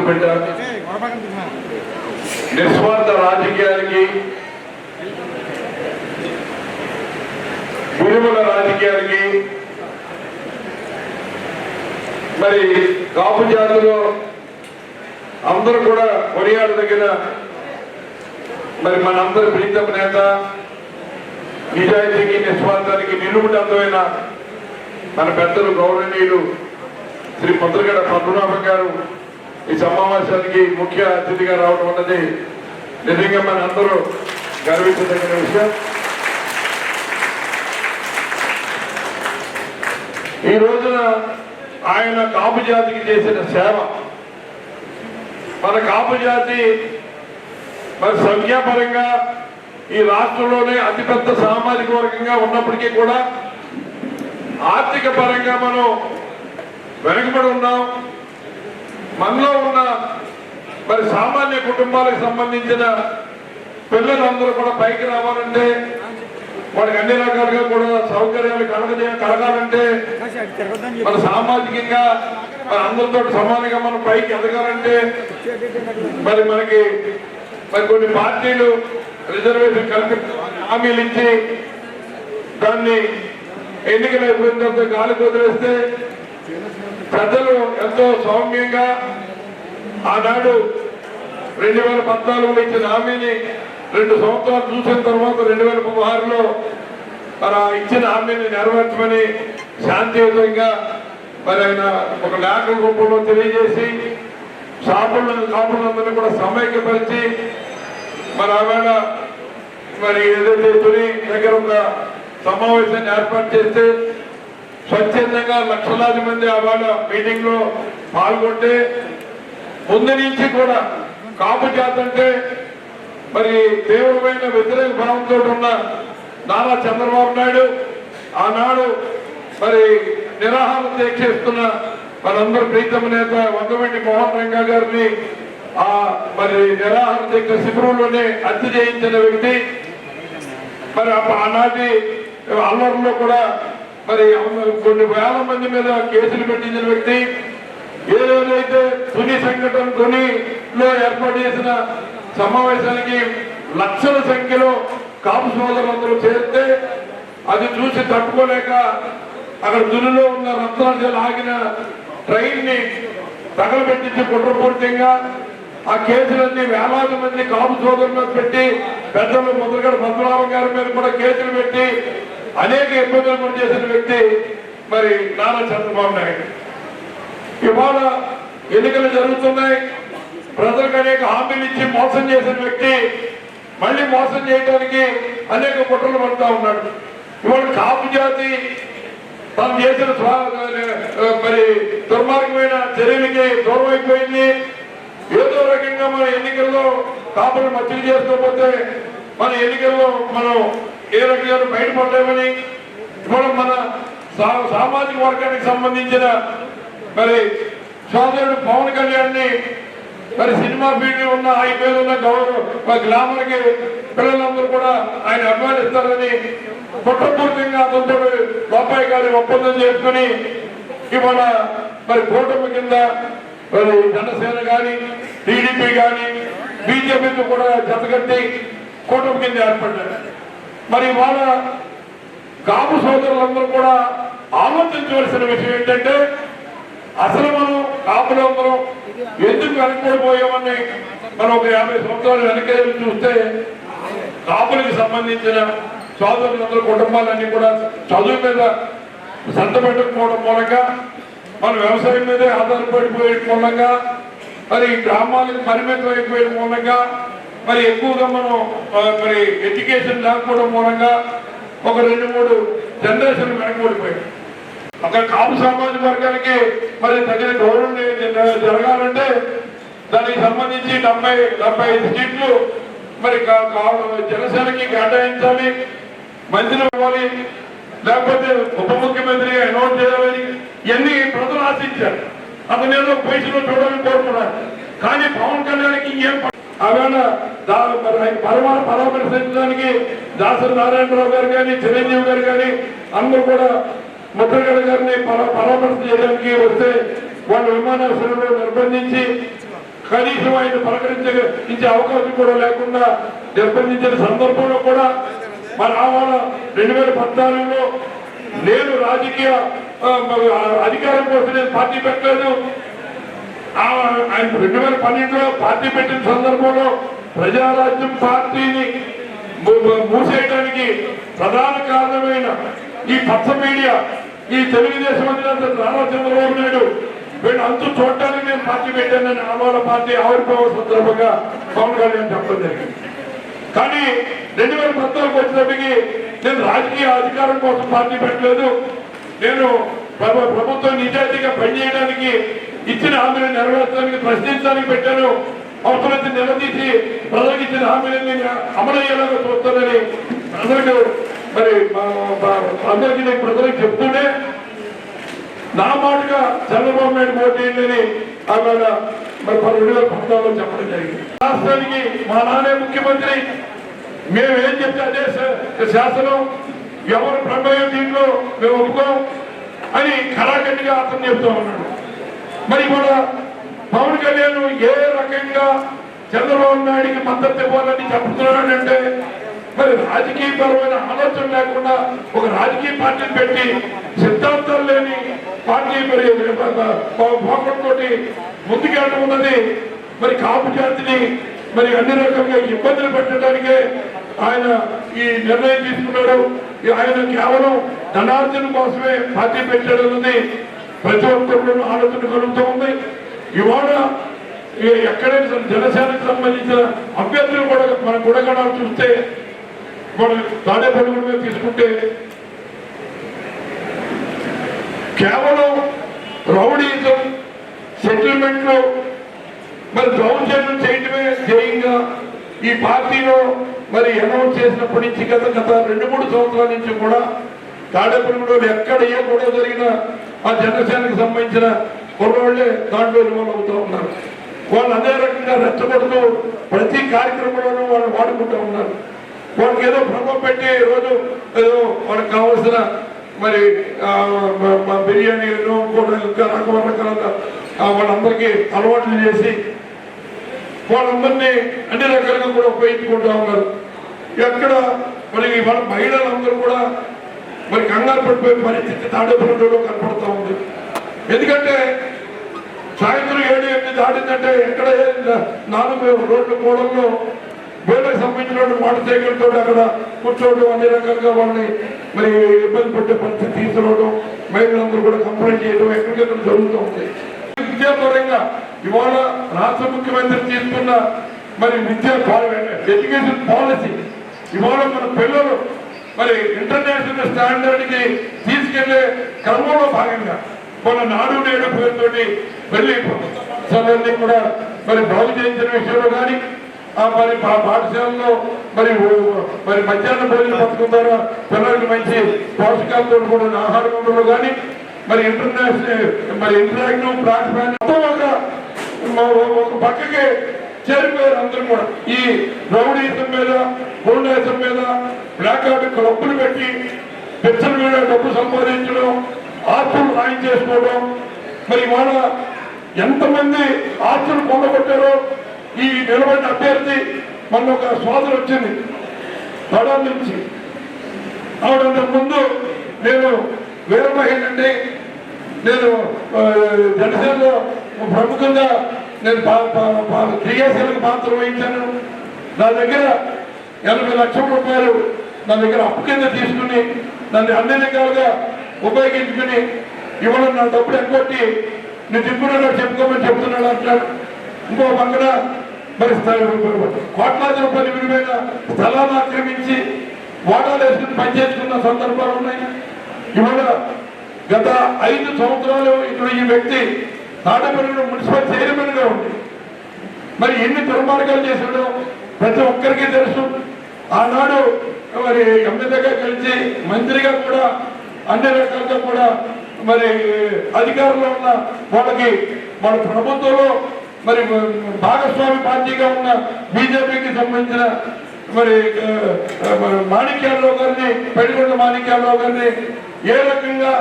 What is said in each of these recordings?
బిడ్డ, నిస్వార్థ రాజకీయాలకి విలువల రాజకీయాలకి మరి కాపు జాతిలో అందరూ కూడా కొనియాడదగిన మరి మనందరి ప్రీతమ నేత, నిజాయితీకి నిస్వార్థానికి నిలువుటంతమైన మన పెద్దలు గౌరవనీయులు శ్రీ ముద్రగడ పద్మనాభం గారు ఈ సమావేశానికి ముఖ్య అతిథిగా రావడం అన్నది నిజంగా మన అందరూ గర్వించదగిన విషయం. ఈ రోజున ఆయన కాపు జాతికి చేసిన సేవ, మన కాపు జాతి మరి సంఖ్యాపరంగా ఈ రాష్ట్రంలోనే అతిపెద్ద సామాజిక వర్గంగా ఉన్నప్పటికీ కూడా ఆర్థిక పరంగా మనం వెనుకబడి ఉన్నాం. మనలో ఉన్న మరి సామాన్య కుటుంబాలకు సంబంధించిన పిల్లలందరూ కూడా పైకి రావాలంటే, వాడికి అన్ని రకాలుగా కూడా సౌకర్యాలు కలగాలంటే, మన సామాజికంగా మన అందరితో సమానంగా మనం పైకి ఎదగాలంటే మరి మనకి కొన్ని పార్టీలు రిజర్వేషన్ కల్పి హామీలు ఇచ్చి దాన్ని ఎన్నికలు అయిపోయిన తర్వాత గాలికి వదిలేస్తే ప్రజలు ఎంతో సౌమ్యంగా ఆనాడు 2014లో ఇచ్చిన హామీని 2 సంవత్సరాలు చూసిన తర్వాత 2016లో మరి ఇచ్చిన హామీని నెరవేర్చమని శాంతియుతంగా మరి ఆయన ఒక లేఖల రూపంలో తెలియజేసి కాపులందరినీ కూడా సమైక్యపరిచి మరి ఆవేళ మరి ఏదైతే తొలి దగ్గర ఒక సమావేశాన్ని ఏర్పాటు చేస్తే స్వచ్ఛందంగా లక్షలాది మంది ఆవేళ మీటింగ్ లో పాల్గొంటే ముందు నుంచి కూడా కాపు జాతి అంటే మరి తీవ్రమైన వ్యతిరేక భావంతో ఉన్న నారా చంద్రబాబు నాయుడు ఆనాడు మరి నిరాహార దీక్ష చేస్తున్న మనందరూ ప్రీతమ నేత వంగవెండి మోహన్ రంగా గారిని మరి నిరాహార దీక్ష శిబిరంలోనే హత్య చేయించిన వ్యక్తి. మరి ఆనాటి అల్లర్లో కూడా మరి కొన్ని వేల మంది మీద కేసులు పెట్టించిన వ్యక్తి. ఏదైతే తుని సంఘటన తునిలో ఏర్పాటు చేసిన సమావేశానికి లక్షల సంఖ్యలో కాపు సోదరులందరూ చేరితే అది చూసి తట్టుకోలేక అక్కడ తునిలో ఉన్న రత్నాలు ఆగిన ట్రైన్ ని తగలబెట్టించి కుట్రపూర్తిగా ఆ కేసులన్నీ వేలాది మంది కాపు సోదరుల మీద పెట్టి, పెద్దలు ముద్రగడ పద్మనాభం గారి మీద కూడా కేసులు పెట్టి అనేక ఇబ్బందులు గురి చేసిన వ్యక్తి మరి నారా చంద్రబాబు నాయుడు. ఇవాళ ఎన్నికలు జరుగుతున్నాయి, ప్రజలకు అనేక హామీలు ఇచ్చి మోసం చేసిన వ్యక్తి మళ్ళీ మోసం చేయడానికి అనేక కుట్రలు పడుతూ ఉన్నాడు. ఇవాళ కాపు జాతి తను చేసిన మరి దుర్మార్గమైన చర్యలకి దూరం అయిపోయింది. ఏదో రకంగా మన ఎన్నికల్లో కాపులు మచ్చిక చేసుకోకపోతే మన ఎన్నికల్లో మనం ఏ రకంగా బయటపడ్డామని ఇవాళ మన సామాజిక వర్గానికి సంబంధించిన మరి సోదరుడు పవన్ కళ్యాణ్ ని మరి సినిమా ఫీల్డ్ ఉన్న ఆయన మీద ఉన్న గౌరవ గ్లామర్ కి పిల్లలందరూ కూడా ఆయన అభిమానిస్తారని కుట్రపూర్తిగా అతనితో బాబాయ్ గారి ఒప్పందం చేసుకుని ఇవాళ మరి కూటమి కింద మరి జనసేన కానీ టీడీపీ కానీ బీజేపీతో కూడా జతగట్టి కూటమి కింద ఏర్పడ్డారు. మరి వాళ్ళ కాపు సోదరులందరూ కూడా ఆలోచించవలసిన విషయం ఏంటంటే, అసలు మనం కాపులందరం ఎందుకు వెనకబడిపోయామని మనం ఒక 50 సంవత్సరాలు వెనకేసి చూస్తే కాపులకు సంబంధించిన సోదరులందరూ కుటుంబాలన్నీ కూడా చదువు మీద శ్రద్ధ పెట్టకపోవడం మూలంగా, మన వ్యవసాయం మీదే ఆధారపడిపోయే మూలంగా, మరి గ్రామాలకు పరిమితం అయిపోయే మూలంగా, మరి ఎక్కువగా మనం మరి ఎడ్యుకేషన్ లేకపోవడం మూలంగా ఒక 2-3 జనరేషన్ వెనకబడిపోయాయి. ఒక కాపు సామాజిక వర్గానికి మరి తగిన గౌరవం జరగాలంటే దానికి సంబంధించి 70-75 సీట్లు మరి జనసేనకి కేటాయించాలి, మంత్రి ఇవ్వాలి, లేకపోతే ఉప ముఖ్యమంత్రి అనౌన్స్ చేయాలని ఇవన్నీ ప్రజలు ఆశించారు. అతను ఏదో పొజిషన్లో చూడాలని కోరుకున్నారు. కానీ పవన్ కళ్యాణ్కి ఏం ఆవేళ పరామర్శించడానికి దాసరి నారాయణరావు గారు కానీ చిరంజీవి గారు కానీ అందరూ కూడా ముద్రగడ గారిని పరామర్శ చేయడానికి వస్తే వాళ్ళు విమానాశ్రయంలో నిర్బంధించి కనీసం ఆయన పలకరించే అవకాశం కూడా లేకుండా నిర్బంధించిన సందర్భంలో కూడా మరి ఆవాల 2014లో నేను రాజకీయ అధికారం కోసం నేను పార్టీ పెట్టలేదు. ఆయన 2012లో పార్టీ పెట్టిన సందర్భంలో ప్రజారాజ్యం పార్టీని మూసేయడానికి ప్రధాన కారణమైన ఈ పచ్చ మీడియా, ఈ తెలుగుదేశం అధినేత నారా చంద్రబాబు నాయుడు వీళ్ళు అంతు చూడటానికి నేను పార్టీ పెట్టానని ఆవాల పార్టీ ఆవిర్భావ సందర్భంగా పవన్ కళ్యాణ్ చెప్పడం జరిగింది. కానీ 2014 వచ్చేటప్పటికి నేను రాజకీయ అధికారం కోసం పార్టీ పెట్టలేదు. నేను ప్రభుత్వం నిజాయితీగా పనిచేయడానికి ఇచ్చిన హామీలను నెరవేర్చడానికి ప్రశ్నించడానికి పెట్టాను. అవసరమైతే నిలదీసి ప్రజలకు ఇచ్చిన హామీలన్నీ అమలయ్యేలాగా చూస్తానని ప్రజలకు మరి అందరికీ నేను ప్రజలకు చెప్తూనే నా మాటగా చంద్రబాబు నాయుడు ఓటేయండి ఆవేళ మరి 2014లో చెప్పడం జరిగింది. రాష్ట్రానికి మా నాన్నే ముఖ్యమంత్రి, మేము ఏం చెప్తే అదే శాసనం, ఎవరు ప్రమేయం దీంట్లో మేము ఒప్పుకోం అని ఖరాఖండిగా అర్థం చెప్తా ఉన్నాడు. మరి కూడా పవన్ కళ్యాణ్ ఏ రకంగా చంద్రబాబు నాయుడికి మద్దతు ఇవ్వాలని చెప్తున్నాడంటే మరి రాజకీయపరమైన ఆలోచన లేకుండా ఒక రాజకీయ పార్టీని పెట్టి సిద్ధాంతాలు లేని పార్టీ మరి పోకడతోటి ముందుకెళ్ళడం ఉన్నది. మరి కాపు జాతిని మరి అన్ని రకంగా ఇబ్బందులు పెట్టడానికే ఆయన ఈ నిర్ణయం తీసుకున్నాడు. ఆయన కేవలం ధనార్జన కోసమే పార్టీ పెట్టాడన్నది ప్రతి ఒక్కరిలోనూ ఆలోచన కలుగుతూ ఉంది. ఇవాళ ఎక్కడైనా జనసేనకు సంబంధించిన అభ్యర్థులు కూడా మన గుణగణాలు చూస్తే మన తాడేపల్లి మీద తీసుకుంటే కేవలం రౌడీజం, సెటిల్మెంట్లు, మరి దౌర్జన్యం చేయటమే ధ్యేయంగా ఈ పార్టీలో మరి అనౌన్స్ చేసినప్పటి నుంచి గత 2-3 సంవత్సరాల నుంచి కూడా తాడేపల్లిగూడలో ఎక్కడ ఏ గొడవ జరిగినా ఆ జనసేనకు సంబంధించిన కుర్రోళ్లే దాంట్లో ఇన్వాల్వ్ అవుతూ ఉన్నారు. వాళ్ళు అదే రకంగా రెచ్చగొడుతూ ప్రతి కార్యక్రమంలోనూ వాళ్ళు వాడుకుంటూ ఉన్నారు. వాళ్ళకి ఏదో ప్రభావం పెట్టి రోజు ఏదో వాళ్ళకి కావాల్సిన మరి బిర్యానీలను ఇంకా రకరకాలుగా వాళ్ళందరికీ అలవాట్లు చేసి వాళ్ళందరినీ అన్ని రకాలుగా కూడా ఉపయోగించుకుంటూ ఉన్నారు. ఎక్కడ మరి వాళ్ళ మహిళలందరూ కూడా మరి కంగారు పడిపోయే పరిస్థితి తాడేపల్లిలో కనపడుతూ ఉంది. ఎందుకంటే సాయంత్రం 7-8 దాటిందంటే ఎక్కడ 4 రోడ్ల కూడల్లో వేలకు సంబంధించిన మోటార్ సైకిల్తో అక్కడ కూర్చోవడం, అన్ని రకాలుగా వాళ్ళని మరి ఇబ్బంది పెట్టే పరిస్థితి తీసుకురావడం, మహిళలందరూ కూడా కంప్లైంట్ చేయడం ఎక్కడికెక్కడ జరుగుతూ ఉంది. విద్యాపరంగా ఇవాళ రాష్ట్ర ముఖ్యమంత్రి తీసుకున్న మరి ఎడ్యుకేషన్ పాలసీ ఇవాళ మన పిల్లలు మరి ఇంటర్నేషనల్ స్టాండర్డ్ కి తీసుకెళ్లే క్రమంలో భాగంగా మన నాడు నేడు పేరుతోటి వెళ్ళి చదువుని కూడా మరి బాగు చేయించిన విషయంలో కానీ మరి పాఠశాలలో మరి మధ్యాహ్న భోజన పథకం ద్వారా పిల్లలకి మంచి పోషకాలతో కూడా ఆహారం ఉండడంలో కానీ మరి ఇంటర్నేషనల్ మరి ఇంటరాక్టివ్ ప్లాట్ఫామ్ ఒక పక్కకి చేరిపోయారు అందరూ కూడా. ఈ రౌడీజం మీద, గూండాయిజం మీద బ్లాక్ కార్డు క్లబ్బులు పెట్టి పెన్షన్ మీద డబ్బు సంపాదించడం, ఆస్తులు రాయి చేసుకోవడం. మరి ఇవాళ ఎంతమంది ఆస్తులు కొనగొట్టారో ఈ నిలబడిన అభ్యర్థి మన ఒక సోదరు వచ్చింది తడాల నుంచి. ఆవిడ ముందు నేను వీర మహిళ అండి, నేను జనసేనలో ప్రముఖంగా నేను క్రియాశీలకు పాత్ర వహించాను. నా దగ్గర 80 లక్షల రూపాయలు నా దగ్గర అప్పు కింద తీసుకుని నన్ను అన్ని రకాలుగా ఉపయోగించుకుని ఇవ్వడం, నా డబ్బులు ఎగ్గొట్టి నేను దిక్కున చెప్పుకోమని చెప్తున్నాడు అంటాడు. ఇంకో పక్కన మరి కోట్లాది రూపాయలు విలువైన స్థలాలు ఆక్రమించి వాటాలు వేసుకుని పనిచేసుకున్న సందర్భాలు ఉన్నాయి. ఇవాళ గత 5 సంవత్సరాలు ఇక్కడ ఈ వ్యక్తి తాడేపల్లిలో మున్సిపల్ చైర్మన్ గా ఉంది. మరి ఎన్ని దుర్మార్గాలు చేశాడో ప్రతి ఒక్కరికి తెలుసు. ఆనాడు మరి ఎమ్మెల్యేగా కలిసి మంత్రిగా కూడా అన్ని రకాలుగా కూడా మరి అధికారంలో ఉన్న వాళ్ళకి వాళ్ళ ప్రభుత్వంలో మరి భాగస్వామి పార్టీగా ఉన్న బీజేపీకి సంబంధించిన మరి మాణిక్యాలరావు గారిని, పెళ్లికొండ మాణిక్యాలరావు గారిని ఏ రకంగా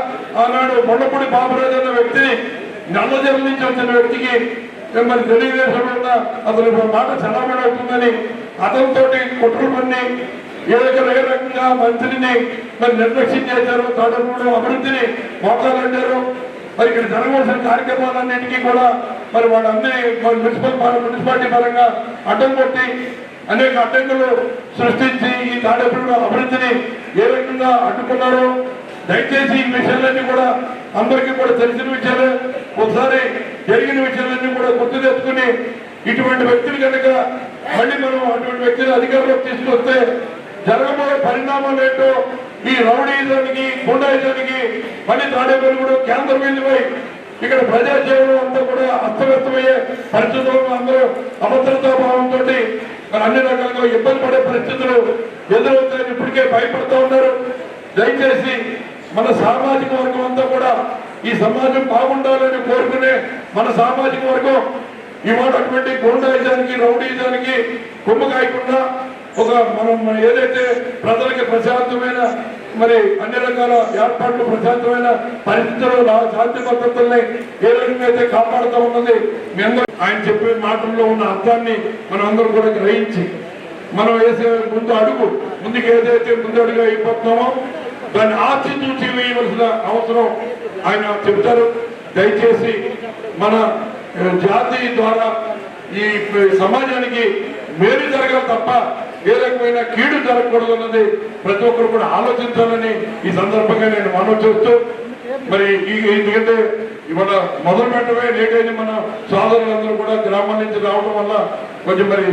ఆనాడు మొండపూడి బాబురాజు అన్న వ్యక్తిని నల్లజర్ల నుంచి వచ్చిన వ్యక్తికి మరి తెలుగుదేశంలో ఉన్న అతని మాట చలామణి అవుతుందని అతనితో కుట్రలు పన్ని ఏ రకంగా మంత్రిని మరి నిర్లక్ష్యం చేశారు, తాడూరులో అభివృద్ధిని మోకాలంటారు. మరి ఇక్కడ జరగవలసిన కార్యక్రమాలన్నింటికీ కూడా మరి వాళ్ళన్నీ మున్సిపాలిటీ పరంగా అడ్డం కొట్టి అనేక అడ్డంకులు సృష్టించి ఈ తాడేపల్లి అభివృద్ధిని ఏ రకంగా అడ్డుకున్నారో దయచేసి ఈ విషయాలన్నీ కూడా అందరికీ కూడా తెలిసిన విషయాలే. ఒకసారి జరిగిన విషయాలన్నీ కూడా గుర్తు తెచ్చుకుని ఇటువంటి వ్యక్తులు కనుక మళ్ళీ మనం అటువంటి వ్యక్తులు అధికారంలోకి తీసుకొస్తే జరగబోయే పరిణామాలు ఏంటో ఈ రౌడీజానికి గుండాయిజానికి మళ్ళీ తాడేపల్లి కూడా కేంద్రం వెళ్ళిపోయి ఇక్కడ ప్రజాజీవనం అంతా కూడా అస్తవ్యస్తమయ్యే పరిస్థితుల్లో అందరూ అభద్రతా భావంతో మరి అన్ని రకాలుగా ఇబ్బంది పడే పరిస్థితులు ఎదురవుతాయని ఇప్పటికే భయపడుతూ ఉన్నారు. దయచేసి మన సామాజిక వర్గం అంతా కూడా ఈ సమాజం బాగుండాలని కోరుకునే మన సామాజిక వర్గం ఇవాళ అటువంటి గుండాయిజానికి రౌడీజానికి కొమ్ము కాయకుండా ఒక మనం ఏదైతే ప్రజలకి ప్రశాంతమైన మరి అన్ని రకాల ఏర్పాట్లు ప్రశాంతమైన పరిస్థితుల్లో శాంతి భద్రతల్ని ఏ రకంగా అయితే కాపాడుతూ ఉన్నది మీ అందరూ ఆయన చెప్పే మాటల్లో ఉన్న అర్థాన్ని మనం అందరం కూడా గ్రహించి మనం వేసే ముందుకు ఏదైతే ముందు అడుగు అయిపోతున్నామో దాన్ని ఆచితూచి వేయవలసిన అవసరం ఆయన చెప్తారు. దయచేసి మన జాతి ద్వారా ఈ సమాజానికి మేలు జరగాలి తప్ప ఏ రకమైన కీడు జరగకూడదు అన్నది ప్రతి ఒక్కరు కూడా ఆలోచించాలని ఈ సందర్భంగా నేను మనవి చేస్తూ మరి ఎందుకంటే ఇవాళ మొదలు పెట్టడమే లేటైన మన సోదరులందరూ కూడా గ్రామాల నుంచి రావడం వల్ల కొంచెం మరి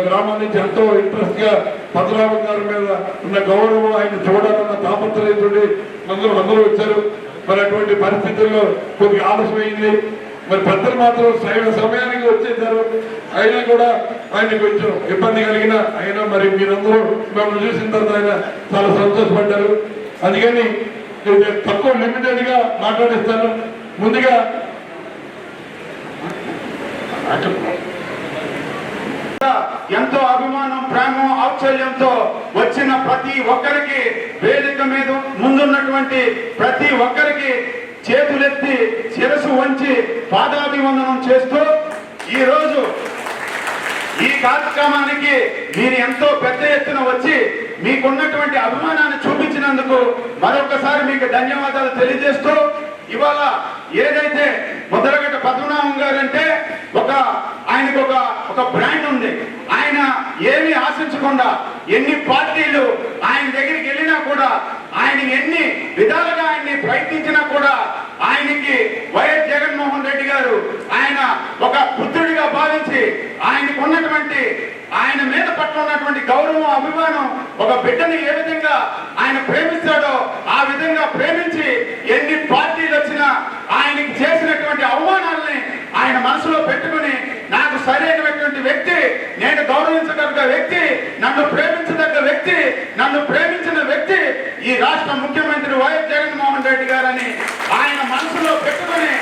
గ్రామాల నుంచి ఎంతో ఇంట్రెస్ట్ గా పద్మనాభం గారి మీద ఉన్న గౌరవం ఆయన చూడాలన్న తాపత్రయంతో అందరూ వచ్చారు. మరి అటువంటి పరిస్థితుల్లో కొద్దిగా ఆలస్యమైంది. మరి పెద్దలు మాత్రం సమయానికి వచ్చేసారు. అయినా కూడా ఆయన కొంచెం ఇబ్బంది కలిగిన అయినా మరి మీరందరూ మిమ్మల్ని చూసిన తర్వాత ఆయన చాలా సంతోషపడ్డారు. అందుకని తక్కువ లిమిటెడ్ గా మాట్లాడిస్తాను. ముందుగా ఎంతో అభిమానం, ప్రేమ, ఔత్సల్యంతో వచ్చిన ప్రతి ఒక్కరికి వేదిక మీద ముందున్నటువంటి ప్రతి ఒక్కరికి చేతులెత్తి శిరసు వంచి పాదాభివందనం చేస్తూ ఈరోజు ఈ కార్యక్రమానికి మీరు ఎంతో పెద్ద ఎత్తున వచ్చి మీకున్నటువంటి అభిమానాన్ని చూపించినందుకు మరొకసారి మీకు ధన్యవాదాలు తెలియజేస్తూ ఇవాళ ఏదైతే ముద్రగడ్డ పద్మనాభం గారంటే ఆయనకు ఒక బ్రాండ్ ఉంది. ఆయన ఏమీ ఆశించకుండా ఎన్ని పార్టీలు ఆయన దగ్గరికి వెళ్ళినా కూడా ఆయన ఎన్ని విధాలుగా ఆయన్ని ప్రయత్నించినా కూడా ఆయనకి వైఎస్ జగన్మోహన్ రెడ్డి గారు ఆయన ఒక పుత్రుడిగా భావించి ఆయనకు ఉన్నటువంటి ఆయన మీద పట్ల ఉన్నటువంటి గౌరవం, అభిమానం, ఒక బిడ్డని ఏ విధంగా ఆయన ప్రేమిస్తాడో ఆ విధంగా ప్రేమించి ఎన్ని పార్టీలు వచ్చినా ఆయనకి చేసినటువంటి అవమానాలని ఆయన మనసులో పెట్టుకుని నాకు సరైనటువంటి వ్యక్తి, నేను గౌరవించదగ్గ వ్యక్తి, నన్ను ప్రేమించదగ్గ వ్యక్తి, నన్ను ప్రేమించిన వ్యక్తి ఈ రాష్ట్ర ముఖ్యమంత్రి వైఎస్ జగన్మోహన్ రెడ్డి గారని ఆయన మనసులో పెట్టుకుని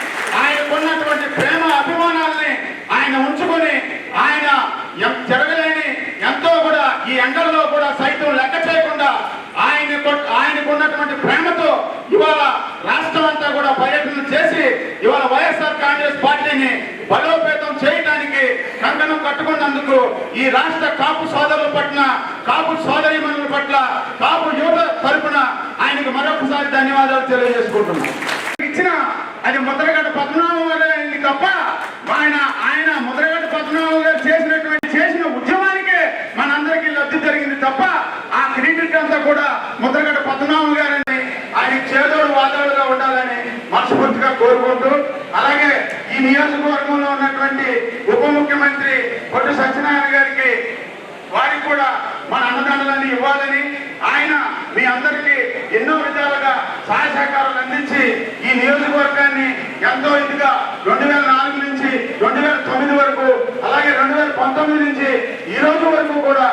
ఆయనకున్నటువంటి ప్రేమ అభిమానాలని ఆయన ఉంచుకొని ఆయన జరగలేని ఎంతో కూడా ఈ ఎండల్లో కూడా సైతం లెక్క చేయకుండా ఆయనకున్నటువంటి ప్రేమతో ఇవాళ రాష్ట్రం అంతా కూడా పర్యటన చేసి ఇవాళ వైఎస్ఆర్ కాంగ్రెస్ పార్టీని బలోపేతం చేయడానికి కంకణం కట్టుకున్నందుకు ఈ రాష్ట్ర కాపు సోదరుల పట్ల, కాపు సోదరీమణుల పట్ల, కాపు యువత తరపున ఆయనకు మరొకసారి ధన్యవాదాలు తెలియజేసుకుంటున్నాం. ఇచ్చిన అది ముద్రగడ్డ పద్మనాభం గారు తప్ప ఆయన ముద్రగడ్డ పద్మనాభం గారు చేసిన ఉద్యమానికే మనందరికీ లబ్ధి జరిగింది తప్ప ఆ క్రెడిట్ అంతా కూడా ముద్రగడ్డ పద్మనాభం గారని ఆయన చేదోడు వాదోడుగా ఉండాలని మనస్ఫూర్తిగా కోరుకుంటూ, అలాగే ఈ నియోజకవర్గంలో ఉన్నటువంటి ఉప ముఖ్యమంత్రి పొట్టి సత్యనారాయణ గారికి వారికి కూడా మన అన్నదండలన్నీ ఇవ్వాలని ఆయన మీ అందరికీ ఎన్నో విధాలుగా సహాయ సహకారాలు అందించి ఈ నియోజకవర్గాన్ని ఎంతో ఇదిగా 2004 నుంచి 2009 వరకు అలాగే 2019 నుంచి ఈ రోజు వరకు కూడా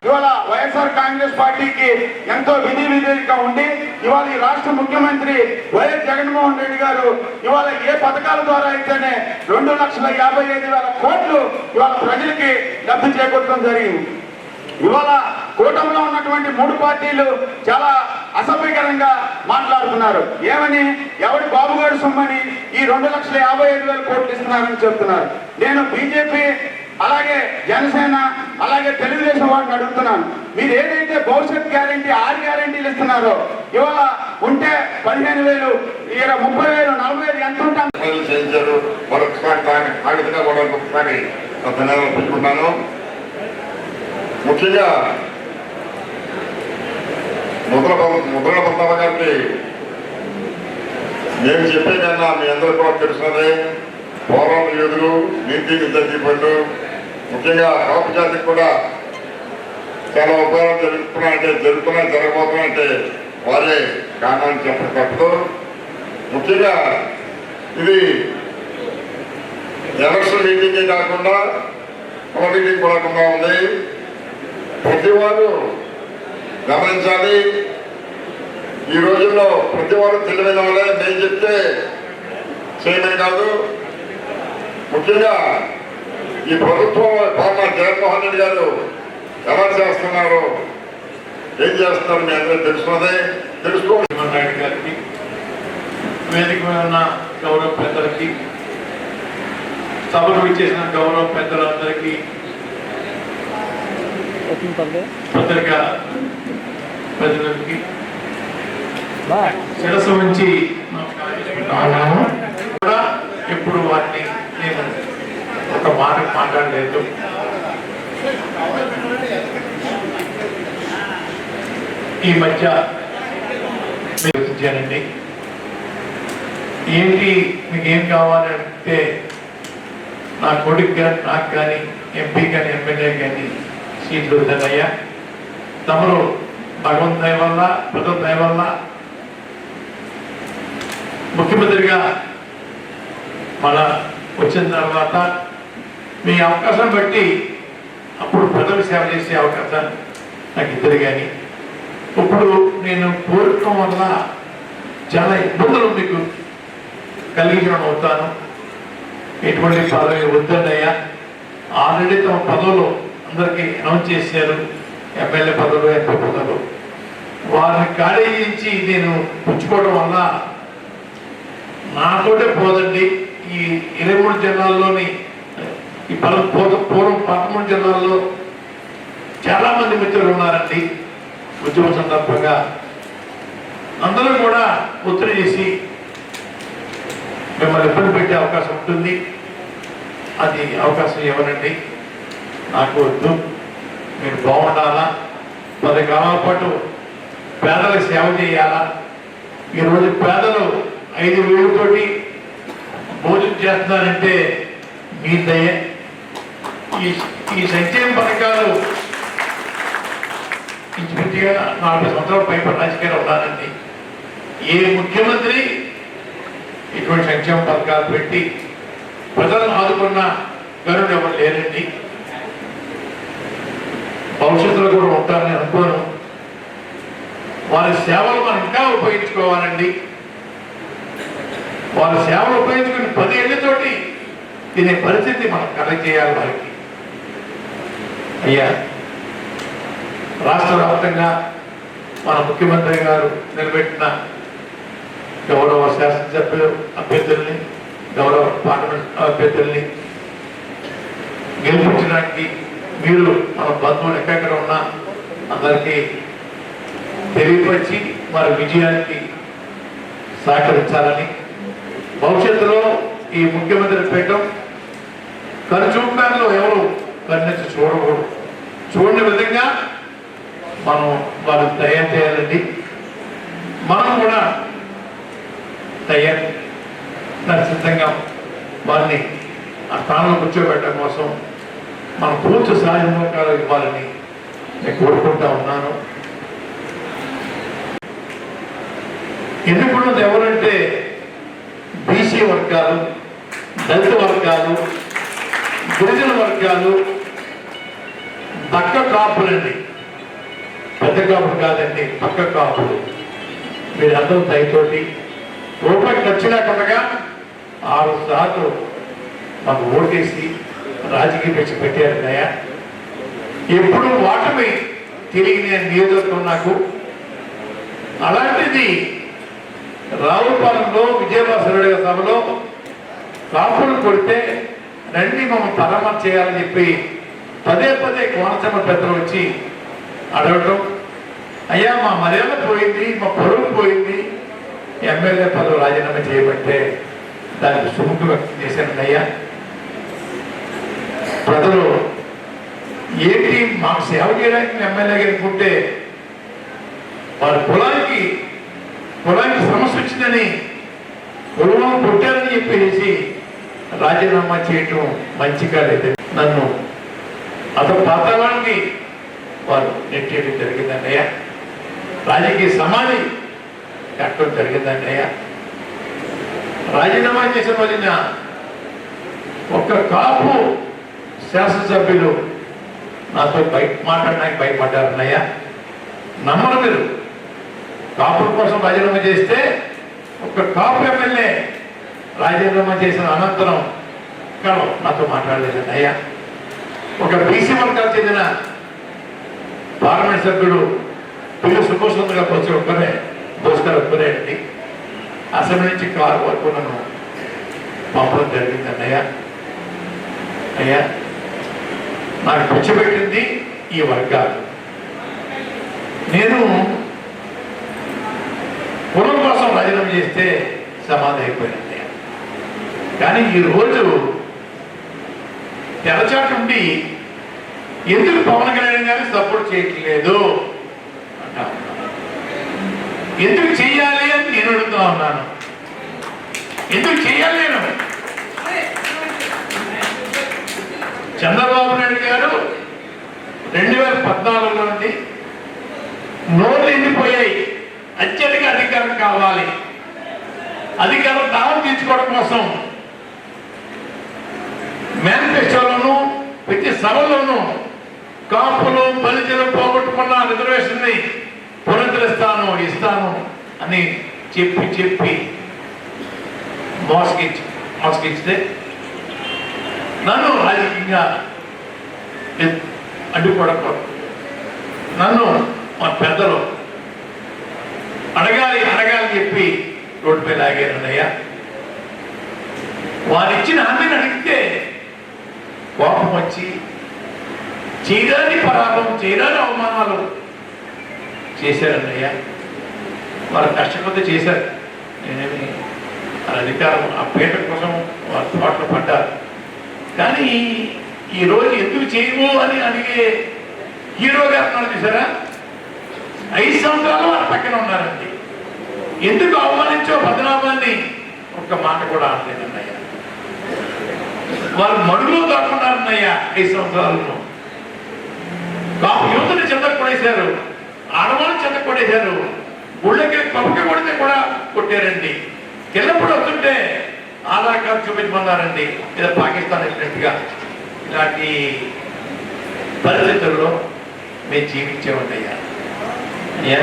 ఇవాళ వైఎస్ఆర్ కాంగ్రెస్ పార్టీకి ఎంతో విధిగా ఉండి ఇవాళ ఈ రాష్ట్ర ముఖ్యమంత్రి వైఎస్ జగన్మోహన్ రెడ్డి గారు ఇవాళ ఏ పథకాల ద్వారా అయితేనే 2,55,000 కోట్లు ఇవాళ ప్రజలకి లబ్ధి చేకూర్చడం జరిగింది. ఇవాళ కూటమిలో ఉన్నటువంటి 3 పార్టీలు చాలా అసభ్యకరంగా మాట్లాడుతున్నారు. ఏమని, ఎవడి బాబుగారు సొమ్మని ఈ 2,55,000 కోట్లు ఇస్తున్నారని చెప్తున్నారు. నేను బీజేపీ అలాగే జనసేన అలాగే తెలుగుదేశం వాడిని అడుగుతున్నాను, మీరు ఏదైతే భవిష్యత్ గ్యారంటీ 6 గ్యారంటీలు ఇస్తున్నారో ఇవాళ ఉంటే 15,000, 30,000, 40,000 ఎంత ఉంటాం చేయించారు. మరొకసారి దాన్ని ఆ విధంగా కూడా ఒకసారి ధన్యవాదాలు పెట్టుకుంటాను. ముఖ్యంగా ముద్రగడ పద్మనాభ గారికి నేను చెప్పే కన్నా మీ అందరూ కూడా తెలుసున్నదే, పోరాట యోధులు, నీతి నిజాయితీ పనులు, ముఖ్యంగా కాపు జాతికి కూడా చాలా ఉపయోగాలు జరగబోతున్నాయంటే వారే కారణాన్ని చెప్పడం తప్పదు. ముఖ్యంగా ఇది ఎలక్షన్ మీటింగే కాకుండా మీటింగ్ కూడా ఉంది. ప్రతి వారు గమనించాలి. ఈ రోజుల్లో ప్రతి వారు తెలివైన వాళ్ళే, నేను చెప్తే చేయమని కాదు. ముఖ్యంగా ఈ ప్రభుత్వం పాలన జగన్మోహన్ రెడ్డి గారు ఎలా చేస్తున్నారు, ఏం చేస్తున్నారు మీ అందరూ తెలుసుకోవాలి. నాయుడు గారికి, వేదిక మీద ఉన్న గౌరవ పెద్దలకి, సభకు ఇచ్చేసిన గౌరవ పెద్దలందరికీ, పత్రికా ప్రజలకి శిరస్సు ఉంచి కూడా ఎప్పుడు వాటిని నేను ఒక మాట మాట్లాడలేదు. ఈ మధ్య చూపించానండి. ఏంటి మీకేం కావాలంటే నా కొడుకు కానీ, నాకు కానీ, ఎంపీ కానీ, ఎమ్మెల్యే కానీ సీట్లు వద్దనయ్యా. తమరు భగవంతు దయ వల్ల, ప్రజల దయ వల్ల ముఖ్యమంత్రిగా మన వచ్చిన తర్వాత మీ అవకాశం బట్టి అప్పుడు ప్రజలకు సేవ చేసే అవకాశం నాకు ఇద్దరు. కానీ ఇప్పుడు నేను కోరటం వల్ల చాలా ఇబ్బందులు మీకు కలిగించడం అవుతాను. ఎటువంటి పదవి వద్దన్నయ్యా. ఆల్రెడీ తమ పదవులు అందరికీ అనౌన్స్ చేశారు, ఎమ్మెల్యే పదవులు, ఎంపీ పదవులు. వారిని ఖాళీ చేయించి నేను పుచ్చుకోవడం వల్ల నాతోటే పోదండి. ఈ 23 జిల్లాల్లోని ఈ పూర్వం 13 జిల్లాల్లో చాలా మంది మిత్రులు ఉన్నారండి. ఉద్యమ సందర్భంగా అందరూ కూడా ఒత్తిడి చేసి మిమ్మల్ని ఇబ్బంది పెట్టే అవకాశం ఉంటుంది. అది అవకాశం ఇవ్వనండి, నాకు వద్దు. మీరు బాగుండాలా, 10 కాలాల పాటు పేదలకు సేవ చేయాలా. ఈరోజు పేదలు 5,000 తోటి భోజనం చేస్తున్నారంటే మీ దయ. ఈ సంక్షేమ పథకాలు ఇంచుమించుగా 40 సంవత్సరాల పైపు రాజకీయాలు ఉన్నారండి. ఏ ముఖ్యమంత్రి ఇటువంటి సంక్షేమ పథకాలు పెట్టి ప్రజలను ఆదుకున్న గనుడు ఎవరు లేరండి. భవిష్యత్తులో కూడా ఉంటారని అనుకోను. వారి సేవలు మనం ఇంకా ఉపయోగించుకోవాలండి. వారి సేవలు ఉపయోగించుకుని 10 ఏళ్లతోటి తినే పరిస్థితి మనం కలెక్ట్ చేయాలి వారికి. అయ్యా, రాష్ట్ర వ్యాప్తంగా మన ముఖ్యమంత్రి గారు నిలబెట్టిన గౌరవ శాసనసభ్యులు అభ్యర్థుల్ని, గౌరవ పార్లమెంట్ అభ్యర్థుల్ని గెలిపించడానికి మీరు మన బంధువులు ఎక్కడెక్కడ ఉన్నా అందరికీ తెలియపరిచి వారి విజయానికి సహకరించాలని, భవిష్యత్తులో ఈ ముఖ్యమంత్రి పీఠం కనుచూపులో ఎవరు కన్నెత్తి చూడకూడదు. చూడని విధంగా మనం వారు తయారు చేయాలండి. మనం కూడా తయారు సిద్ధంగా వారిని ఆ స్థానంలో కూర్చోబెట్టడం కోసం మనం పూర్తి సహాయకాలు ఇవ్వాలని నేను కోరుకుంటా ఉన్నాను. ఎన్నుకున్నది ఎవరంటే బీసీ వర్గాలు, దళిత వర్గాలు, గిరిజన వర్గాలు, పక్క కాపులండి. పెద్ద కాపులు కాదండి, పక్క కాపులు. మీరందరూ దయతోటి రూపాయి ఖర్చు లేకుండా 6 సార్లు మాకు ఓటేసి రాజకీయ పిచ్చి పెట్టారు దయ. ఎప్పుడు ఓటమి తిరిగి నేను నియోజకవర్గం నాకు అలాంటిది రావుపాలెంలో విజయభాస్కర్ రెడ్డి సభలో కాపులు కొడితే రండి మమ్మల్ని పరామర్శ చేయాలని చెప్పి పదే పదే కోనసీమ పెద్దలు వచ్చి అడగటం, అయ్యా మా మర్యాద పోయింది, మా పరువు పోయింది, ఎమ్మెల్యే పదవి రాజీనామా చేయబట్టే దానికి సుముఖం వ్యక్తం చేశాను. అయ్యా ప్రజలు ఏంటి మాకు సేవ చేయడానికి ఎమ్మెల్యేగా అనుకుంటే వారి కులానికి సమస్య వచ్చిందని కులం పుట్టారని చెప్పేసి రాజీనామా చేయటం మంచిగా లేదు. నన్ను అతను పాతాళానికి వారు నెట్టేయడం జరిగిందన్నయ్య. రాజకీయ సమాధి కట్టడం జరిగిందన్నయ్య. రాజీనామా చేసిన వలన ఒక్క కాపు శాసనసభ్యులు నాతో మాట్లాడడానికి భయపడ్డారన్నయ్య. నమ్మరు మీరు. కాపుల కోసం రాజీనామా చేస్తే ఒక కాపు ఎమ్మెల్యే రాజీనామా చేసిన అనంతరం నాతో మాట్లాడలేదండి అయ్యా. ఒక బీసీ వర్గాలకు చెందిన పార్లమెంట్ సభ్యుడు పిల్లి సుభోష్ గారు వచ్చి ఒక్కరే అండి అసెంబ్లీ నుంచి కారు వరకు నన్ను పంపడం జరిగిందండి అయ్యా. అయ్యా నాకు కూర్చోబెట్టింది ఈ వర్గాలు. నేను కులం కోసం రాజీనామా చేస్తే సమాధి అయిపోయింది. కానీ ఈరోజు తెరచాటు ఉండి ఎందుకు పవన్ కళ్యాణ్ గారిని సపోర్ట్ చేయట్లేదు అంటా, ఎందుకు చెయ్యాలి అని నేను అడుగుతా ఉన్నాను. ఎందుకు చెయ్యాలి? నేను చంద్రబాబు నాయుడు గారు 2014లో నుండి నోట్లు ఎండిపోయాయి, అత్యధిక అధికారం కావాలి, అధికారం దావం తీర్చుకోవడం కోసం మేనిఫెస్టోలోను ప్రతి సభలోనూ కాపులు బలిజలు పోగొట్టుకున్న రిజర్వేషన్ ని ఇస్తాను అని చెప్పి మోసగిస్తే నన్ను రాజకీయంగా అడ్డుకోవడం, నన్ను మా పెద్దలు అడగాలి చెప్పి రోడ్డుపై లాగారన్నయ్య. వారిచ్చిన హామీని అడిగితే కోపం వచ్చి చేయరాని పరాభం, చేయరాని అవమానాలు చేశారన్నయ్య. వారు కష్టపడి చేశారు. నేనేమి అధికారం ఆ పీట కోసం వారు తోటలు పడ్డారు. కానీ ఈరోజు ఎందుకు చేయము అని అడిగే హీరో గారు ఉన్నారు చూసారా, 5 సంవత్సరాలు వారి పక్కన ఉన్నారండి. ఎందుకు అవమానించో బదనామాన్ని ఒక్క మాట కూడా అనలేదన్నయ్య. వారు మడుగులో దాక్కున్నారన్నయ్య 5 సంవత్సరాలను. కాపు యువతని చెంద కొడేశారు, ఆడవాళ్ళని చెంద కొడేశారు, గుళ్ళకి పప్పుకి కొడితే కూడా కొట్టారండి. కిల్లప్పుడు వస్తుంటే ఆధార్ కార్డు చూపించమన్నారండి, లేదా పాకిస్తాన్ వెళ్ళినట్టుగా. ఇలాంటి పరిస్థితుల్లో మేము జీవించామన్నయ్యా. అయ్యా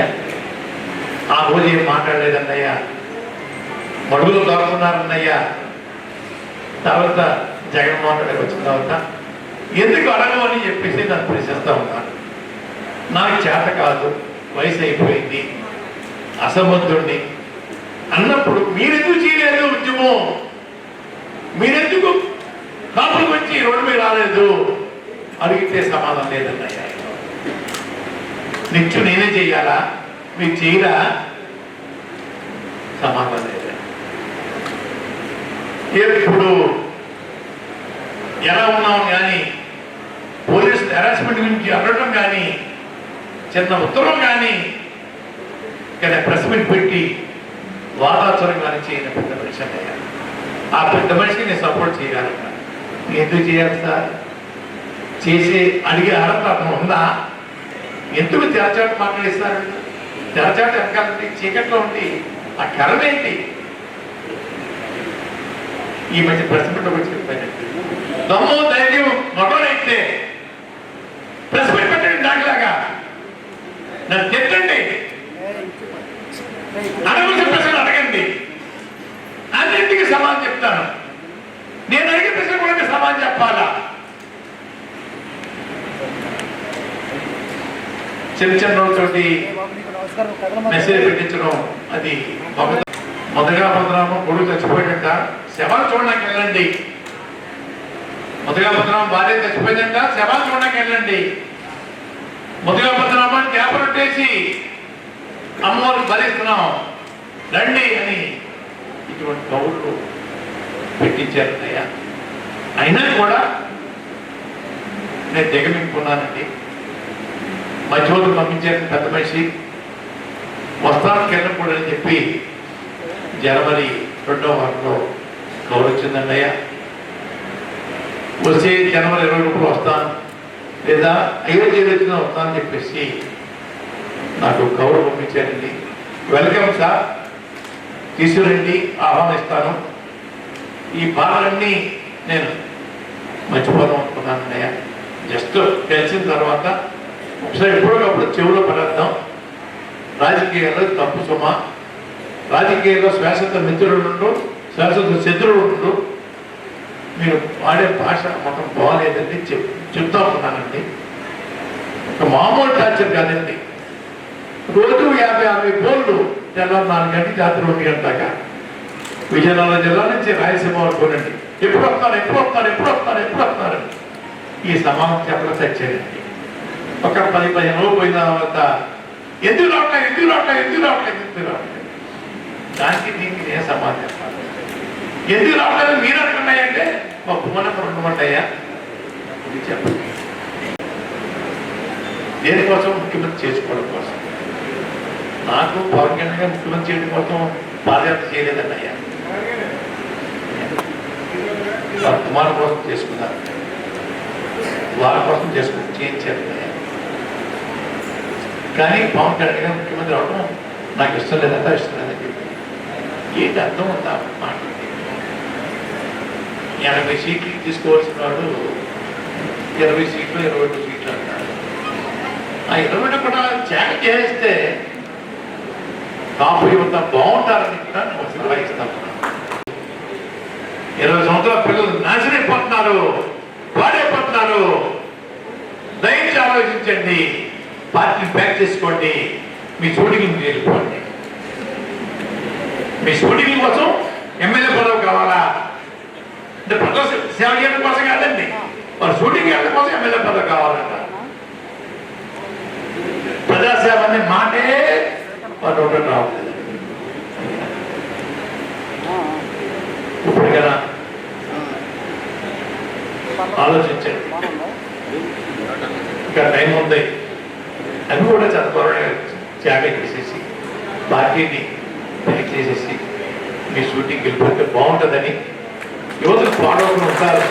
ఆ రోజు ఏం మాట్లాడలేదన్నయ్యా, మడుగులో దాక్కున్నారన్నయ్యా. తర్వాత జగన్మోహన్ రెడ్డి వచ్చిన తర్వాత ఎందుకు అడగమని చెప్పేసి నన్ను ప్రశ్నిస్తూ ఉన్నాను. నాకు చేత కాదు, వయసు అయిపోయింది, అసమర్థుడిని అన్నప్పుడు మీరెందుకు చేయలేదు ఉద్యమం, మీరెందుకు కాపులకు వచ్చి రోడ్డు మీద రాలేదు అడిగితే సమాధానం లేదన్నయ్యా. నిత్యం నేనే చెయ్యాలా, మీరు చేయరా, సమాధానం లేదు. ఎప్పుడు ఎలా ఉన్నాం కానీ పోలీసు హెరాస్మెంట్ గురించి అడగడం కానీ చిన్న ఉత్తరం కానీ ఇక్కడ ప్రెస్ మీట్ పెట్టి వాదాచరం కానీ చేయని పెద్ద మనిషి అన్నయ్య. ఆ పెద్ద మనిషికి నేను సపోర్ట్ చేయాలన్న. ఎందుకు చేయాలి సార్? చేసి అడిగే అర్హత ఉందా? ఎందుకు తెరచాటు మాట్లాడిస్తారు? తెరచాటు వెనకాలంటే చీకట్లో ఉండి ఆ కరం ఏంటి? ఈ మధ్య ప్రెస్ మీట్ వచ్చి చెప్పాను, దమ్ము ధైర్యం మగోడైతే ప్రెస్ మీట్ పెట్టండి, దానిలాగా నన్ను తిట్టండి, అడగవలసిన ప్రశ్నలు అడగండి, అన్నింటికి సమాధానం చెప్తాను. నేను అడిగే ప్రశ్న కూడా సమాధానం చెప్పాలా? చిన్న చిన్న రోజుతోటి మెసేజ్ పెట్టించడం అది మొదగా భద్రామం కొడుకు చచ్చిపోయిందంట, శవాలు చూడడానికి వెళ్ళండి. మొదగా భద్రామం భార్య చచ్చిపోయిందంట, శవాలు చూడడానికి వెళ్ళండి. మొదగా భద్రామాన్ని చేపలొట్టేసి అమ్మవారు భరిస్తున్నాం రండి అని ఇటువంటి కౌరులు పెట్టించారు అయ్యా. అయినా కూడా నేను దిగమింపుకున్నానండి. మధ్యవర్తులు పంపించారు పెద్ద మనిషి, వస్తానికి వెళ్ళకూడదని చెప్పి జనవరి 2వ వారంలో కౌరు వచ్చిందండి అయ్యా. వచ్చే జనవరి 20 వస్తాను లేదా అయోధ్యలో వచ్చినా వస్తానని చెప్పేసి నాకు కౌరు పంపించారండి. వెల్కమ్ సార్, తీసుకురండి, ఆహ్వానిస్తాను. ఈ బాధలన్నీ నేను మర్చిపోదాం అనుకున్నాను అన్నయ్య. జస్ట్ తెలిసిన తర్వాత ఒకసారి ఎప్పుడోకప్పుడు చెవులో పడేద్దాం. రాజకీయాల్లో తప్పు సుమ, రాజకీయాల్లో శాశ్వత మిత్రులు ఉండు, శాశ్వత శత్రువులు ఉండు. మీరు వాడే భాష మొత్తం బాగాలేదండి చెప్తా ఉన్నానండి. ఒక మామూలు టార్చర్ కాదండి. రోజు 50-60 ఫోన్లు తెల్లారి 4 గంటలకి రాత్రి 1 గంట దాకా విజయనగరం జిల్లా నుంచి రాయలసీమ వరకు రండి. ఎప్పుడు వస్తున్నారు ఈ సమానం చెప్పడం తెచ్చేయండి. ఒక 10-15 రోజులు పోయిన తర్వాత ఎందుకు రావట్లేదు దానికి దీనికి నేను సమాధానం చెప్పాలి. ఎందుకు రావట్లేదు మీరు అనుకున్నాయంటే మా భూమనకు 2 ఉంటాయా ఇది చెప్పండి. దేనికోసం? ముఖ్యమంత్రి చేసుకోవడం కోసం. నాకు పవన్ కళ్యాణ్ గారు ముఖ్యమంత్రి చేయడం కోసం పాదయాత్ర చేయలేదన్నయ్యా. వారి కుమారు కోసం చేసుకున్నారు, వారి కోసం చేయించారు. కానీ పవన్ కళ్యాణ్ గారు ముఖ్యమంత్రి అవడం నాకు ఇష్టం లేదని చెప్పి ఏంటి అర్థం ఉందా మాట? 80 సీట్లు తీసుకోవాల్సిన వాడు 20 సీట్లు 22 సీట్లు అంటాడు. ఆ 20 కూడా త్యాగ చేస్తే కాపు యువత బాగుంటారని కూడా నేను నిర్వహిస్తాను. 20 సంవత్సరాల పిల్లలు నాశనైపోతున్నారు, పాడైపోతున్నారు. దయచేసి ఆలోచించండి, పార్టీని ప్యాక్ చేసుకోండి, మీ షూటింగ్ వెళ్ళిపోండి. మీ షూటింగ్ కోసం ఎమ్మెల్యే పదవి కావాలా అంటే ప్రజా సేవ చేయడం కోసం కాదండి, వారు షూటింగ్ చేయడం కోసం ఎమ్మెల్యే పదవి కావాలంట. ప్రజాసేవ అనే మాటే వారు ఒకటి రావట్లేదు. ఇప్పుడు కదా ఆలోచించండి, ఇంకా టైం ఉంది. అవి కూడా చదువుకోవడం త్యాగం చేసేసి పార్టీని ప్యాక్ చేసేసి మీ షూటింగ్కి వెళ్ళిపోతే బాగుంటుందని యువతకు పాడవకుండా ఉంటారు.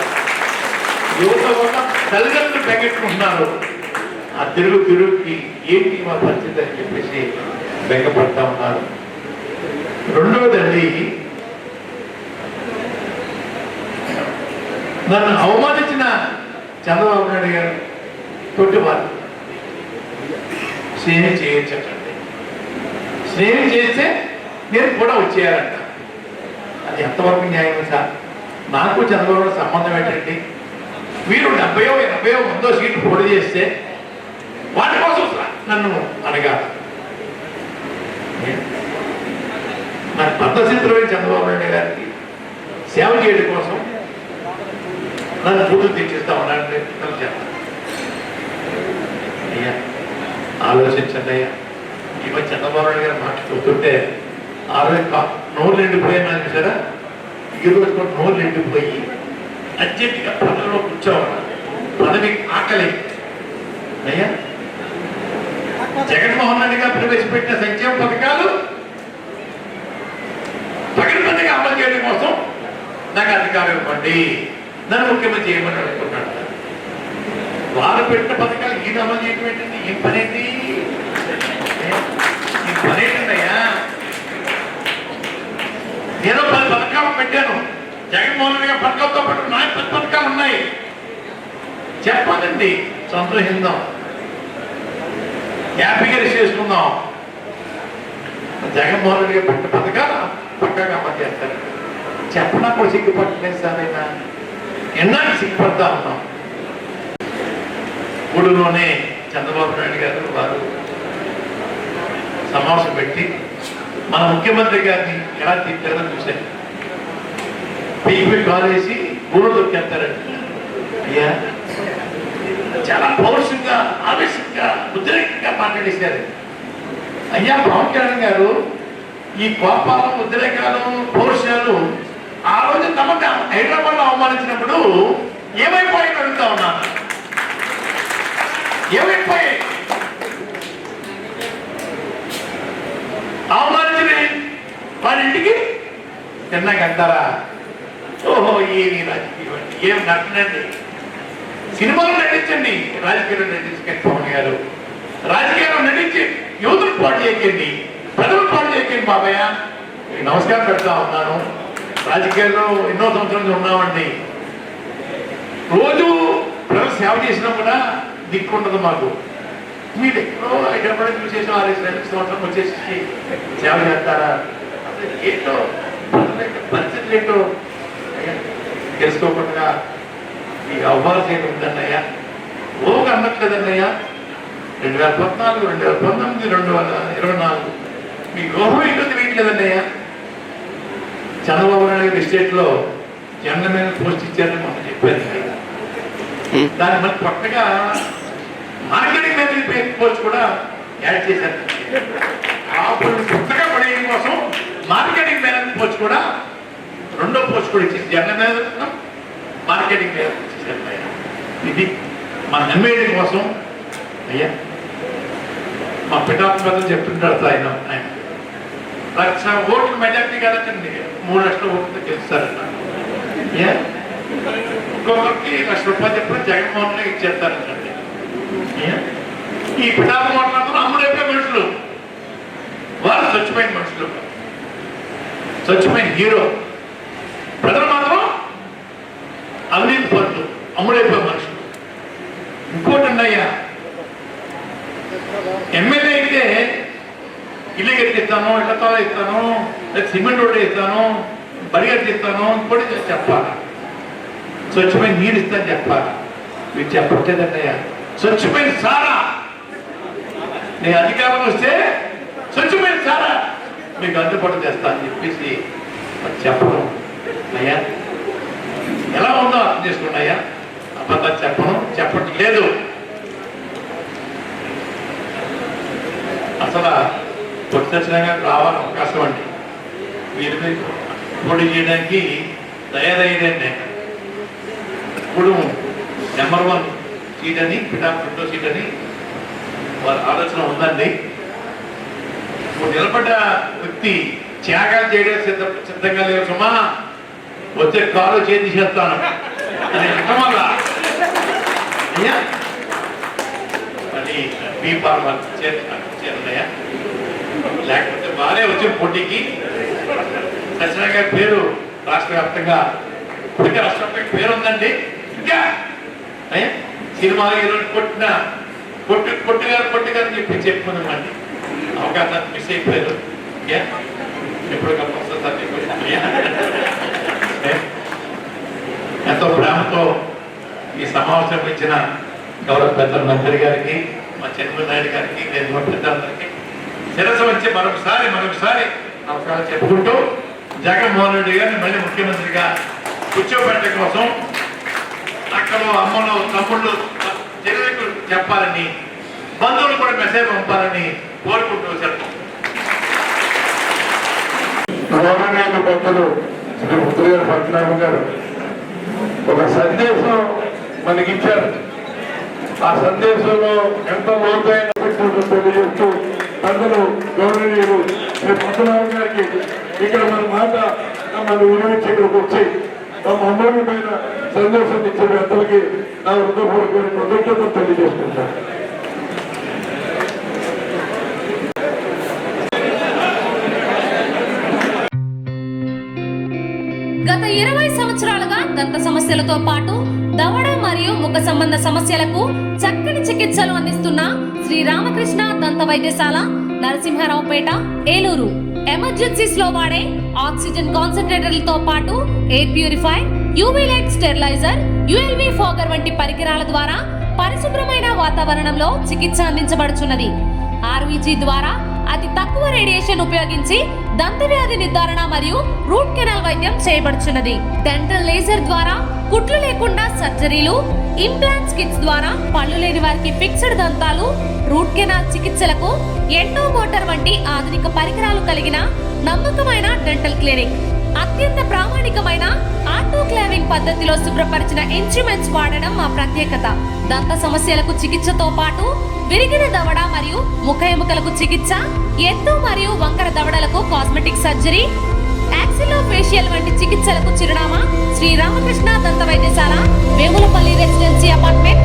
యువత వల్ల తల్లిదండ్రులు బెంగెట్టుకుంటున్నారు. ఆ తిరుగుకి ఏంటి మా పరిస్థితి అని చెప్పేసి బెంగపడతా ఉన్నారు. రెండవదండి, నన్ను అవమానించిన చంద్రబాబు నాయుడు గారు తోటివారు స్నేహం చేయొచ్చండి. స్నేహం చేస్తే నేను కూడా వచ్చేయాలంట. అది ఎంతవరకు న్యాయం సార్? నాకు చంద్రబాబు సంబంధం ఏంటండి? మీరు 70, 80, 100 సీట్లు పోటీ చేస్తే వాటి కోసం నన్ను అడగాలి. నాకు బద్ధశత్రువైన చంద్రబాబు నాయుడు గారికి సేవ చేయడం కోసం నన్ను బూతులు తెచ్చిస్తా ఉన్నానంటే చెప్పాలి. అయ్యా ఆలోచించండి అయ్యా. ఈ మధ్య చంద్రబాబు నాయుడు గారు మాట్లాడుతుంటే ఆ రోజు నోరు నిండిపోయాను చూసారా, ఈ రోజు కూడా నోరు నిండిపోయి అర్జెంటుగా పదవిలో కూర్చోవాలి. పదవి ఆకలి అయ్యా. జగన్మోహన్ రెడ్డి గారు ప్రవేశపెట్టిన సంక్షేమ పథకాలు పకడ్బందీగా అమలు చేయడం కోసం నాకు అధికారం ఇవ్వండి, నన్ను ముఖ్యమంత్రి చేయమని అనుకుంటున్నాడు. వారు పెట్టిన పథకాలు ఈయన అమలు చేయడం ఏంటండి? ఏం పనేంటి? ఈ పనేంటయ్యా? నేను 10 పథకాలు పెట్టాను. జగన్మోహన్ రెడ్డి గారి పథకాలతో పాటు నా 10 పథకాలు ఉన్నాయి. చెప్పాలండి, సంతోషిద్దాం, హ్యాపీగా చేసుకుందాం. జగన్మోహన్ రెడ్డి గారు పెట్టిన పథకాలు పక్కగా అమలు చేస్తారు. చెప్పడం కూడా సిగ్గుపట్టలేదు సార్. అయినా ఎన్నాళ్ళు సిగ్గుపడతా ఉన్నాం. గూడూరులోనే చంద్రబాబు నాయుడు గారు వారు సమావేశం పెట్టి మన ముఖ్యమంత్రి గారిని ఎలా తిట్టారో చూశాను. పీపీ కాల్ చేసి ఊరు దొరికేస్తారండి. అయ్యా చాలా పౌరుషంగా ఆవేశంగా ఉద్రేకంగా మాట్లాడేశారు. అయ్యా పవన్ కళ్యాణ్ గారు ఈ కోపాలు ఉద్రేకాలు పౌరుషాలు ఆ రోజు తమకు హైదరాబాద్ లో అవమానించినప్పుడు ఏమైపోయాయి అడుగుతా ఉన్నాను. ఏమైపోయాయి? అవమానించిన వారి ఇంటికి తిన్నాకంటారా? ఓహో ఏమి రాజకీయం, ఏం నటనండి. సినిమాలో నటించండి, రాజకీయాల్లో నటించకండి. పవన్ గారు రాజకీయాల్లో నటించి యువతను పాటు చేయకండి, ప్రజలు పాటు చేయకండి. బాబాయ్య నమస్కారం పెడతా ఉన్నాను. రాజకీయాల్లో ఎన్నో సంవత్సరాలు ఉన్నామండి. రోజు ప్రజలు సేవ చేసినా కూడా దిక్కుండదు మాకు. మీరు ఎక్కడో హైదరాబాద్ చూసేసి 6 సంవత్సరం వచ్చేసి సేవ చేస్తారా? అసలు ఏంటో పరిస్థితులు ఏంటో తెలుసుకోకుండా మీకు అవకాశం చేయడం ఉందన్నయ్యా. ఓగా అన్నట్లేదన్నయ్యా. 2014, 2019, 2024 మీ గోహం ఏంటో తెలియట్లేదన్నయ్యా. చంద్రబాబు నాయుడు గారి ఎస్టేట్లో జనరల్ మేనేజర్ పోస్ట్ ఇచ్చారని మనం చెప్పారు. దాని మళ్ళీ పక్కగా మార్కెటింగ్ మేనేజర్ పోస్ట్ కూడా యాడ్ చేశారు. అప్పుడు కొత్తగా పడేయడం కోసం మార్కెటింగ్ మేనేజర్ పోస్ట్ కూడా రెండో పోస్ట్ కూడా ఇచ్చేసి జనరల్ మేనేజర్ మార్కెటింగ్ మేనేజర్ ఇచ్చేసారు. ఇది మన ఎమ్మెల్యే కోసం. అయ్యా మా పిఠాపురం చెప్తుంటారు ఆయన 1,00,000 ఓట్లు మెజార్టీ కదండి, 3 లక్షల ఓట్లు గెలుస్తారన్న. ఇంకొకరికి ₹1,00,000 చెప్పిన జగన్మోహన్ రెడ్డి ఇచ్చేస్తారండి. ఈ పిఠాపురం మాట్లాడుతున్న అమ్ముడైపోయే మనుషులు, వారు స్వచ్ఛమైన మనుషులు, స్వచ్ఛమైన హీరో. ప్రజలు మాత్రం అవినీతి పనులు, అమ్ముడైపోయే మనుషులు. ఇంకోటి అయ్యా, ఎమ్మెల్యే అయితే ఇల్లు కట్టిస్తాను, ఇళ్లతో ఇస్తాను, సిమెంట్ రోడ్డు ఇస్తాను, బడి కట్టిస్తాను కూడా చెప్పాలి. స్వచ్ఛమైన నీరు ఇస్తాను చెప్పాలి. మీరు చెప్పట్లేదన్నయ్యా. స్వచ్ఛమైన సారా, నేను అధికారం వస్తే స్వచ్ఛమైన సారా మీకు అందుబాటు చేస్తా అని చెప్పేసి చెప్పడం. అయ్యా ఎలా ఉందో అర్థం చేసుకోండి అయ్యా. అబద్ధాలు చెప్పట్లేదు. అసలు పొద్దుగా రావాలని అవకాశం అండి. వీరి మీద పోటీ చేయడానికి తయారయ్యేదండి. ఇప్పుడు నెంబర్ 1 సీట్ అని, పిఠాపురం 2వ సీట్ అని వారి ఆలోచన ఉందండి. ఇప్పుడు నిలబడ్డ వ్యక్తి త్యాగాలు చేయడం సిద్ధంగా లేవు. సుమా వచ్చే కారు చేసేస్తాను అని అనడం వల్ల అయ్యా అని మీ పార్లర్ చేరున్నాయా. లేకపోతే బాగానే వచ్చిన పోటీకి సత్యనారాయణ గారి పేరు రాష్ట్ర వ్యాప్తంగా ఇప్పటికే రాష్ట్ర వ్యాప్తంగా పేరు ఉందండి. ఇంకా సినిమా హీరోని పొట్టుగారు చెప్పి చెప్పుకున్నామండి. అవకాశాన్ని మిస్ అయిపోయారు. ఎప్పుడు ఎంతో ప్రేమతో ఈ సమావేశం ఇచ్చిన గౌరవ పెద్దల మంత్రి గారికి, మా చంద్రబాబు నాయుడు గారికి, నేను పెద్దలందరికీ శిరస్సు వచ్చి మరొకసారి నమస్కారం చెప్పుకుంటూ జగన్మోహన్ రెడ్డి గారిని మళ్ళీ ముఖ్యమంత్రిగా కూర్చోబెట్టడం కోసం అక్కడో అమ్మలో తమ్ముళ్ళు చెల్లెలకు చెప్పాలని, బంధువులు కూడా మెసేజ్ పంపాలని కోరుకుంటూ చెప్తాం. గవర్నమెంట్ పెద్దలు శ్రీ ముద్రగారు పట్నారాయణ గారు ఒక సందేశం మనకిచ్చారు. ఆ సందేశంలో ఎంత లోతైన తెలియజేస్తూ పెద్దలు గౌరవనీయులు శ్రీ పట్నారాయణ గారికి ఇక్కడ మన మాట మన వినియోగించి ఇక్కడికి వచ్చి తమ అమూల్యమైన సందేశం ఇచ్చే పెద్దలకి నా హృదయపూర్వకమైన కృతజ్ఞతలు తెలియజేసుకుంటాను. గత 20 సంవత్సరాలుగా దంత సమస్యలతో పాటు దవడ మరియు ముఖ సంబంధ సమస్యలకు చక్కని చికిత్సలు అందిస్తున్న శ్రీ రామకృష్ణ దంత వైద్యశాల, నరసింహారావుపేట, ఏలూరు. ఎమర్జెన్సీస్ లో వాడే ఆక్సిజన్ కాన్సంట్రేటర్లతో పాటు air purify, UV light steriliser, ULV fogger వంటి పరికరాల ద్వారా పరిశుభ్రమైన వాతావరణంలో చికిత్స అందించబడుచున్నది. ఆర్వీజీ ద్వారా అతి తక్కువ రేడియేషన్ ఉపయోగించి దంతవ్యాధి నిర్ధారణ మరియు రూట్ కెనాల్ వైద్యం చేయబడుచున్నది. డెంటల్ లేజర్ ద్వారా కుట్లు లేకుండా సర్జరీలు, ఇంప్లాంట్స్ కిట్స్ ద్వారా పళ్ళు లేని వారికి ఫిక్స్డ్ దంతాలు, రూట్ కెనాల్ చికిత్సలకు ఎండో మోటార్ వంటి ఆధునిక పరికరాలు కలిగిన నమ్మకమైన డెంటల్ క్లినిక్. అత్యంత ప్రామాణికమైన ఆటోక్లావింగ్ పద్ధతిలో శుభ్రపరిచిన ఇన్స్ట్రుమెంట్స్ వాడడం మా ప్రత్యేకత. దంత సమస్యలకు చికిత్సతో పాటు విరిగిన దవడ మరియు ముఖ ఎముకలకు చికిత్స, ఎత్తు మరియు వంకర దవడలకు కాస్మెటిక్ సర్జరీ, యాక్సిలోఫేషియల్ వంటి చికిత్సలకు చిరునామా శ్రీ రామకృష్ణ దంత వైద్యశాల, వేములపల్లి రెసిడెన్సీ అపార్ట్మెంట్,